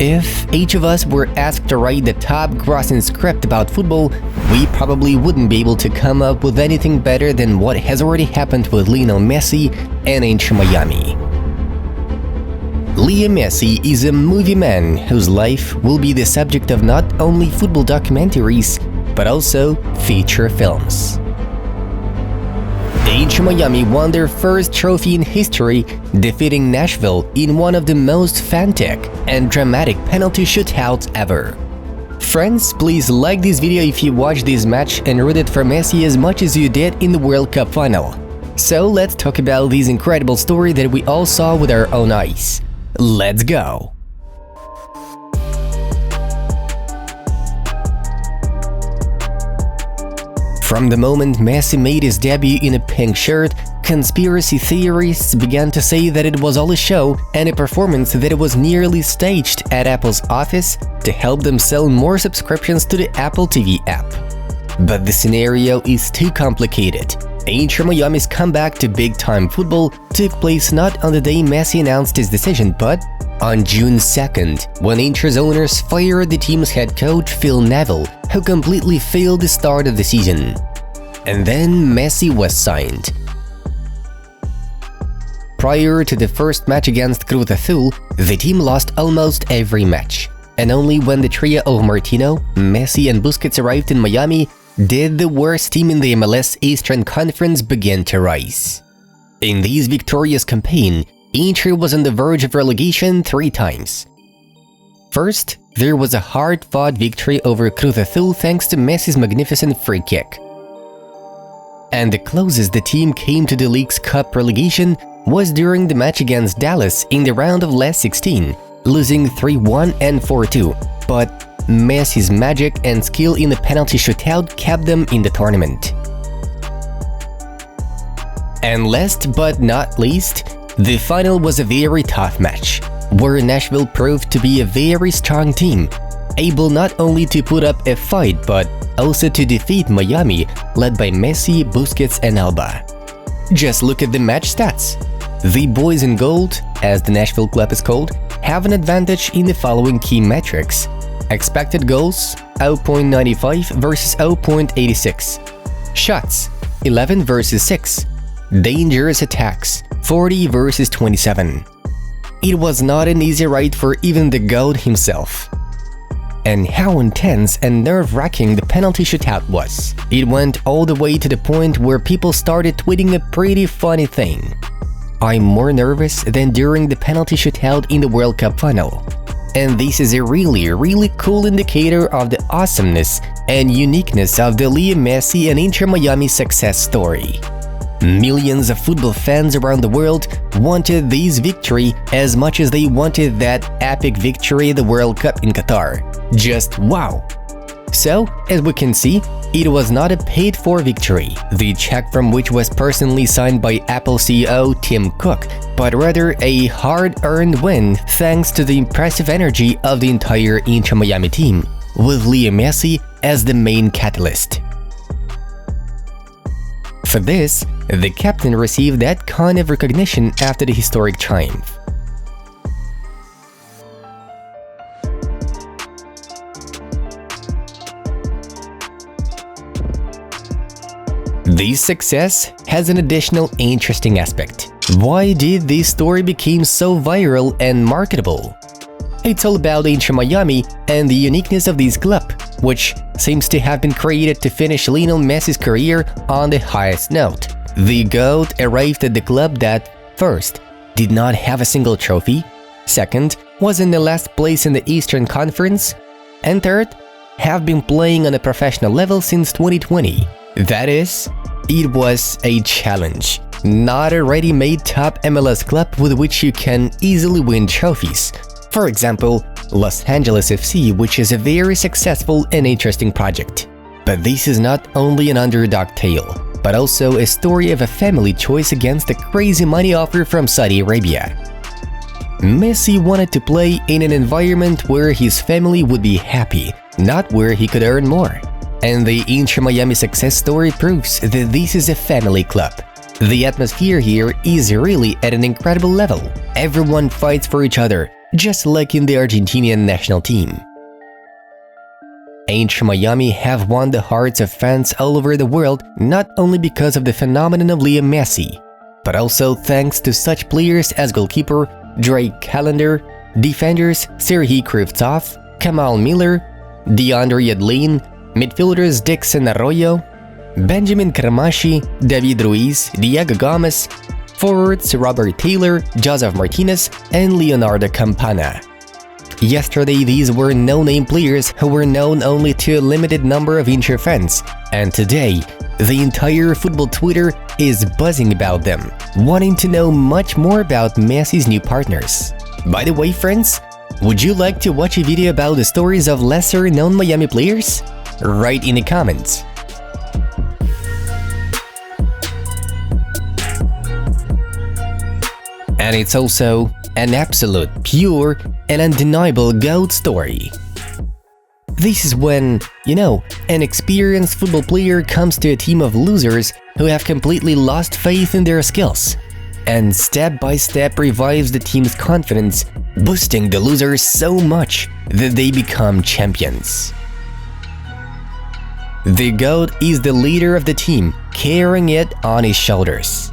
If each of us were asked to write the top grossing script about football, we probably wouldn't be able to come up with anything better than what has already happened with Lionel Messi and Inter Miami. Leo Messi is a movie man whose life will be the subject of not only football documentaries, but also feature films. Inter Miami won their first trophy in history, defeating Nashville in one of the most frantic and dramatic penalty shootouts ever. Friends, please like this video if you watched this match and rooted for Messi as much as you did in the World Cup final. So let's talk about this incredible story that we all saw with our own eyes. Let's go! From the moment Messi made his debut in a pink shirt, conspiracy theorists began to say that it was all a show and a performance that was nearly staged at Apple's office to help them sell more subscriptions to the Apple TV app. But the scenario is too complicated. Inter Miami's comeback to big-time football took place not on the day Messi announced his decision, but on June 2nd, when Inter's owners fired the team's head coach Phil Neville, who completely failed the start of the season. And then Messi was signed. Prior to the first match against Cruz Azul, the team lost almost every match, and only when the trio of Martino, Messi and Busquets arrived in Miami did the worst team in the MLS Eastern Conference begin to rise. In this victorious campaign, Inter was on the verge of relegation 3 times. First, there was a hard-fought victory over Cruz Azul thanks to Messi's magnificent free kick. And the closest the team came to the league's cup relegation was during the match against Dallas in the round of last 16, losing 3-1 and 4-2, but Messi's magic and skill in the penalty shootout kept them in the tournament. And last but not least, the final was a very tough match, where Nashville proved to be a very strong team, able not only to put up a fight but also to defeat Miami, led by Messi, Busquets and Alba. Just look at the match stats. The boys in gold, as the Nashville club is called, have an advantage in the following key metrics. Expected goals, 0.95 versus 0.86. Shots, 11 versus 6. Dangerous attacks, 40 versus 27. It was not an easy ride for even the GOAT himself. And how intense and nerve-wracking the penalty shootout was. It went all the way to the point where people started tweeting a pretty funny thing. I'm more nervous than during the penalty shootout in the World Cup final. And this is a really cool indicator of the awesomeness and uniqueness of the Leo Messi and Inter Miami success story. Millions of football fans around the world wanted this victory as much as they wanted that epic victory at the World Cup in Qatar. Just wow! So, as we can see, it was not a paid-for victory, the check from which was personally signed by Apple CEO Tim Cook, but rather a hard-earned win thanks to the impressive energy of the entire Inter Miami team, with Leo Messi as the main catalyst. For this, the captain received that kind of recognition after the historic triumph. This success has an additional interesting aspect. Why did this story become so viral and marketable? It's all about Inter Miami and the uniqueness of this club, which seems to have been created to finish Lionel Messi's career on the highest note. The GOAT arrived at the club that, first, did not have a single trophy, second, was in the last place in the Eastern Conference, and third, have been playing on a professional level since 2020. That is, it was a challenge, not a ready-made top MLS club with which you can easily win trophies. For example, Los Angeles FC, which is a very successful and interesting project. But this is not only an underdog tale, but also a story of a family choice against a crazy money offer from Saudi Arabia. Messi wanted to play in an environment where his family would be happy, not where he could earn more. And the Inter Miami success story proves that this is a family club. The atmosphere here is really at an incredible level. Everyone fights for each other, just like in the Argentinian national team. Inter Miami have won the hearts of fans all over the world not only because of the phenomenon of Lionel Messi, but also thanks to such players as goalkeeper Drake Callender, defenders Serhii Krivtsov, Kamal Miller, DeAndre Yedlin, midfielders Dixon Arroyo, Benjamin Carmashi, David Ruiz, Diego Gomez, forwards Robert Taylor, Joseph Martinez, and Leonardo Campana. Yesterday, these were no-name players who were known only to a limited number of Inter fans, and today, the entire football Twitter is buzzing about them, wanting to know much more about Messi's new partners. By the way, friends, would you like to watch a video about the stories of lesser-known Miami players? Write in the comments. And it's also an absolute, pure, and undeniable GOAT story. This is when, an experienced football player comes to a team of losers who have completely lost faith in their skills, and step by step revives the team's confidence, boosting the losers so much that they become champions. The GOAT is the leader of the team, carrying it on his shoulders.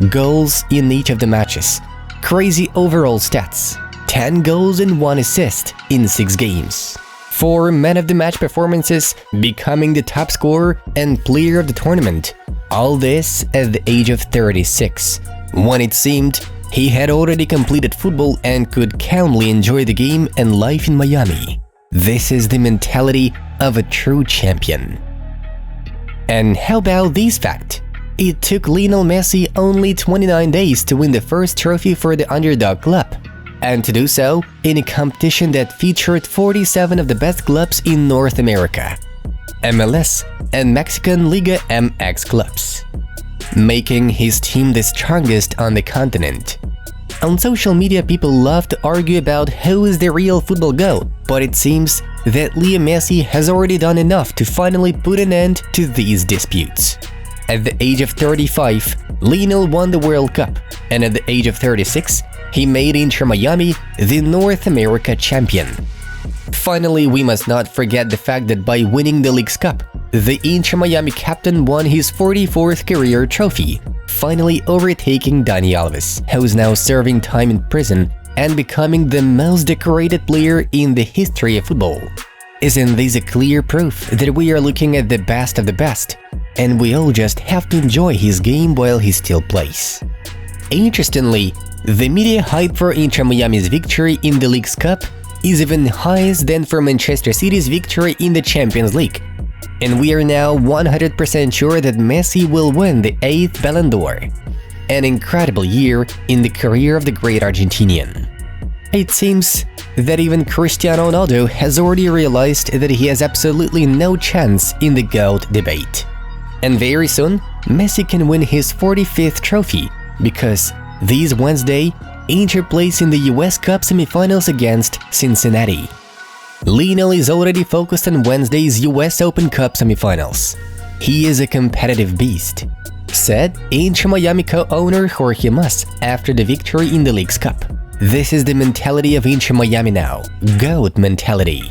Goals in each of the matches, crazy overall stats, 10 goals and 1 assist in 6 games. 4 man-of-the-match performances, becoming the top scorer and player of the tournament. All this at the age of 36, when it seemed he had already completed football and could calmly enjoy the game and life in Miami. This is the mentality of a true champion. And how about this fact? It took Lionel Messi only 29 days to win the first trophy for the underdog club, and to do so in a competition that featured 47 of the best clubs in North America, MLS and Mexican Liga MX clubs, making his team the strongest on the continent. On social media, people love to argue about who is the real football GOAT, but it seems that Lionel Messi has already done enough to finally put an end to these disputes. At the age of 35, Lionel won the World Cup, and at the age of 36, he made Inter Miami the North America champion. Finally, we must not forget the fact that by winning the League's Cup, the Inter Miami captain won his 44th career trophy, finally overtaking Dani Alves, who is now serving time in prison and becoming the most decorated player in the history of football. Isn't this a clear proof that we are looking at the best of the best, and we all just have to enjoy his game while he still plays? Interestingly, the media hype for Inter Miami's victory in the League's Cup is even higher than for Manchester City's victory in the Champions League, and we are now 100% sure that Messi will win the 8th Ballon d'Or. An incredible year in the career of the great Argentinian. It seems that even Cristiano Ronaldo has already realized that he has absolutely no chance in the GOAT debate. And very soon, Messi can win his 45th trophy, because this Wednesday, Inter plays in the US Cup semifinals against Cincinnati. Lionel is already focused on Wednesday's US Open Cup semifinals. He is a competitive beast, said Inter Miami co-owner Jorge Mas after the victory in the League's Cup. This is the mentality of Inter Miami now, GOAT mentality.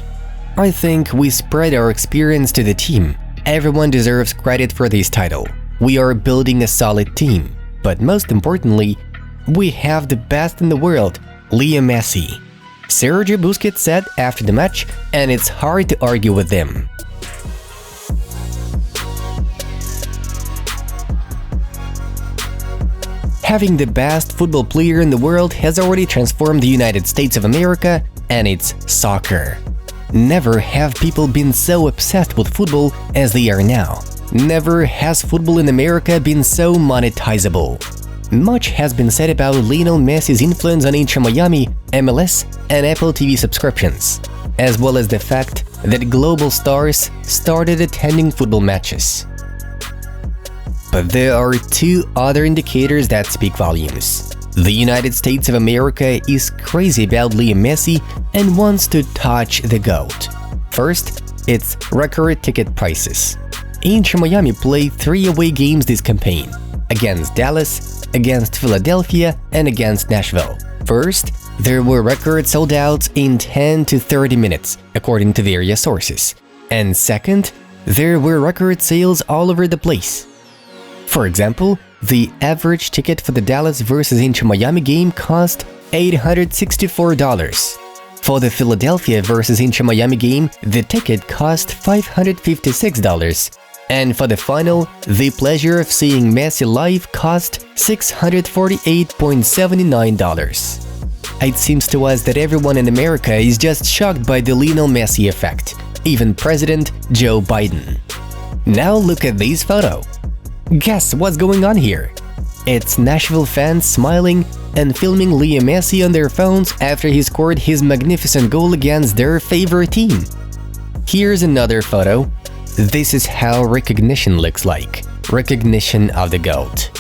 I think we spread our experience to the team. Everyone deserves credit for this title. We are building a solid team, but most importantly, we have the best in the world, Lionel Messi. Sergio Busquets said after the match, and it's hard to argue with them. Having the best football player in the world has already transformed the United States of America and its soccer. Never have people been so obsessed with football as they are now. Never has football in America been so monetizable. Much has been said about Lionel Messi's influence on Inter Miami, MLS, and Apple TV subscriptions, as well as the fact that global stars started attending football matches. But there are 2 other indicators that speak volumes. The United States of America is crazy about Lionel Messi and wants to touch the GOAT. First, it's record ticket prices. Inter Miami played 3 away games this campaign, against Dallas, against Philadelphia, and against Nashville. First, there were record sold outs in 10 to 30 minutes, according to various sources. And second, there were record sales all over the place. For example, the average ticket for the Dallas vs Inter Miami game cost $864. For the Philadelphia vs Inter Miami game, the ticket cost $556. And for the final, the pleasure of seeing Messi live cost $648.79. It seems to us that everyone in America is just shocked by the Lionel Messi effect, even President Joe Biden. Now look at this photo. Guess what's going on here? It's Nashville fans smiling and filming Leo Messi on their phones after he scored his magnificent goal against their favorite team. Here's another photo. This is how recognition looks like. Recognition of the GOAT.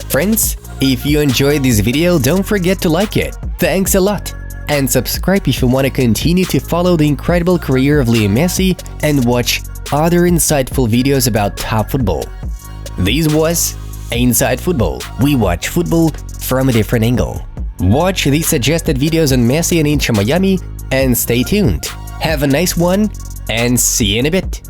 Friends, if you enjoyed this video, don't forget to like it. Thanks a lot! And subscribe if you want to continue to follow the incredible career of Leo Messi and watch other insightful videos about top football. This was Inside Football. We watch football from a different angle. Watch these suggested videos on Messi and Inter Miami and stay tuned. Have a nice one and see you in a bit.